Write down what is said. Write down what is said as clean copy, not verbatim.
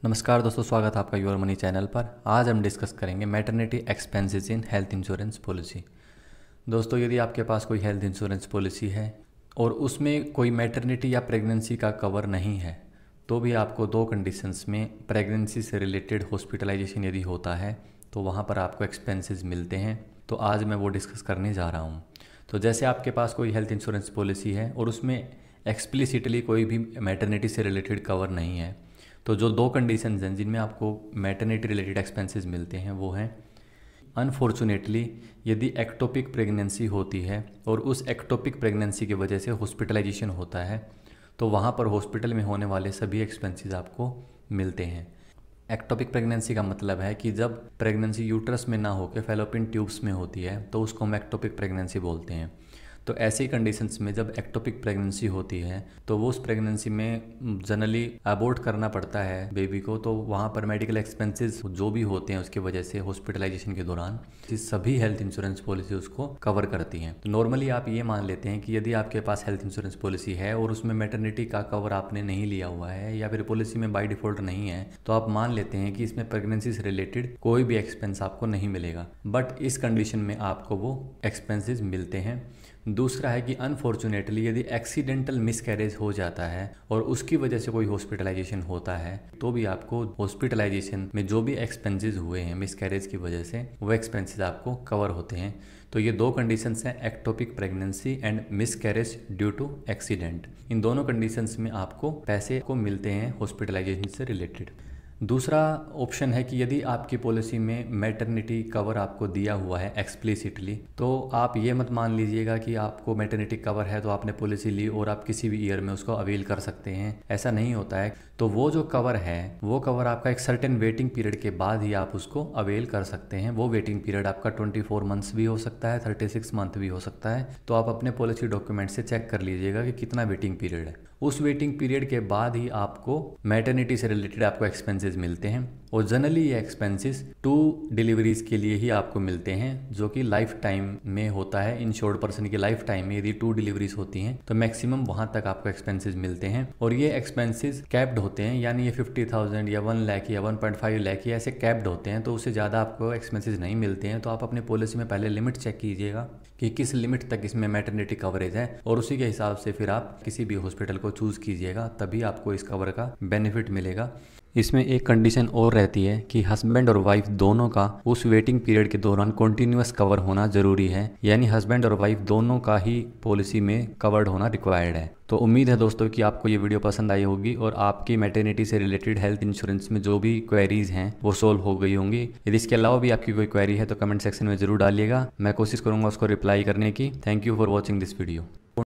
नमस्कार दोस्तों, स्वागत है आपका योर मनी चैनल पर। आज हम डिस्कस करेंगे maternity expenses in health insurance policy. दोस्तों, यदि आपके पास कोई हेल्थ इंश्योरेंस पॉलिसी है और उसमें कोई मैटरनिटी या प्रेगनेंसी का कवर नहीं है, तो भी आपको दो कंडीशंस में प्रेगनेंसी से रिलेटेड हॉस्पिटलाइजेशन यदि होता है तो वहाँ पर आपको एक्सपेंसेस मिलते हैं। तो आज मैं वो डिस्कस करने जा रहा हूँ। तो जैसे आपके पास कोई हेल्थ इंश्योरेंस पॉलिसी है और उसमें एक्सप्लिसिटली कोई भी मैटरनिटी से रिलेटेड कवर नहीं है, तो जो दो कंडीशंस हैं जिनमें आपको मैटरनिटी रिलेटेड एक्सपेंसेस मिलते हैं वो हैं, अनफॉर्चुनेटली यदि एक्टोपिक प्रेगनेंसी होती है और उस एक्टोपिक प्रेगनेंसी की वजह से हॉस्पिटलाइजेशन होता है तो वहाँ पर हॉस्पिटल में होने वाले सभी एक्सपेंसेस आपको मिलते हैं। एक्टोपिक प्रेगनेंसी का मतलब है कि जब प्रेगनेंसी यूट्रस में ना होकर फैलोपियन ट्यूब्स में होती है तो उसको हम एक्टोपिक प्रेगनेंसी बोलते हैं। तो ऐसी कंडीशंस में जब एक्टोपिक प्रेगनेंसी होती है तो वो उस प्रेगनेंसी में जनरली अबॉर्ट करना पड़ता है बेबी को, तो वहाँ पर मेडिकल एक्सपेंसेस जो भी होते हैं उसकी वजह से हॉस्पिटलाइजेशन के दौरान सभी हेल्थ इंश्योरेंस पॉलिसी उसको कवर करती हैं। तो नॉर्मली आप ये मान लेते हैं कि यदि आपके पास हेल्थ इंश्योरेंस पॉलिसी है और उसमें मैटरनिटी का कवर आपने नहीं लिया हुआ है या फिर पॉलिसी में बाय डिफॉल्ट नहीं है, तो आप मान लेते हैं कि इसमें प्रेगनेंसी से रिलेटेड कोई भी एक्सपेंस आपको नहीं मिलेगा। बट इस कंडीशन में आपको वो एक्सपेंसेस मिलते हैं। दूसरा है कि अनफॉर्चुनेटली यदि एक्सीडेंटल मिसकैरेज हो जाता है और उसकी वजह से कोई हॉस्पिटलाइजेशन होता है तो भी आपको हॉस्पिटलाइजेशन में जो भी एक्सपेंसेस हुए हैं मिसकैरेज की वजह से वो एक्सपेंसेस आपको कवर होते हैं। तो ये दो कंडीशंस हैं, ectopic pregnancy and miscarriage due to accident. इन दोनों कंडीशंस में आपको पैसे को मिलते हैं हॉस्पिटलाइजेशन से रिलेटेड। दूसरा ऑप्शन है कि यदि आपकी पॉलिसी में मैटरनिटी कवर आपको दिया हुआ है एक्सप्लिसिटली, तो आप ये मत मान लीजिएगा कि आपको मैटरनिटी कवर है तो आपने पॉलिसी ली और आप किसी भी ईयर में उसको अवेल कर सकते हैं। ऐसा नहीं होता है। तो वो जो कवर है वो कवर आपका एक सर्टेन वेटिंग पीरियड के बाद ही आप उसको अवेल कर सकते हैं। वो वेटिंग पीरियड आपका 24 मंथ्स भी हो सकता है, 36 मंथ भी हो सकता है। तो आप अपने पॉलिसी डॉक्यूमेंट से चेक कर लीजिएगा कि कितना वेटिंग पीरियड है। उस वेटिंग पीरियड के बाद ही आपको मैटरनिटी से रिलेटेड आपको एक्सपेंसेस मिलते हैं और जनरली ये एक्सपेंसेस 2 डिलीवरीज के लिए ही आपको मिलते हैं, जो कि लाइफ टाइम में होता है। इंश्योर्ड पर्सन की लाइफ टाइम में यदि 2 डिलीवरीज होती हैं तो मैक्सिमम वहां तक आपको एक्सपेंसेस मिलते हैं। और ये एक्सपेंसेस कैप्ड होते हैं, यानी ये 50,000 या 1 लाख या 1.5 लाख या ऐसे कैप्ड होते हैं, तो उससे ज़्यादा आपको एक्सपेंसेस नहीं मिलते हैं। तो आप अपनी पॉलिसी में पहले लिमिट चेक कीजिएगा कि किस लिमिट तक इसमें मैटरनिटी कवरेज है और उसी के हिसाब से फिर आप किसी भी हॉस्पिटल को चूज़ कीजिएगा, तभी आपको इस कवर का बेनिफिट मिलेगा। इसमें एक कंडीशन और रहती है कि हस्बैंड और वाइफ दोनों का उस वेटिंग पीरियड के दौरान कॉन्टिन्यूस कवर होना जरूरी है, यानी हस्बैंड और वाइफ दोनों का ही पॉलिसी में कवर्ड होना रिक्वायर्ड है। तो उम्मीद है दोस्तों कि आपको ये वीडियो पसंद आई होगी और आपकी मैटरनिटी से रिलेटेड हेल्थ इंश्योरेंस में जो भी क्वेरीज हैं वो सोल्व हो गई होंगी। यदि इसके अलावा भी आपकी कोई क्वेरी है तो कमेंट सेक्शन में ज़रूर डालिएगा, मैं कोशिश करूँगा उसको रिप्लाई करने की। Thank you for watching this video.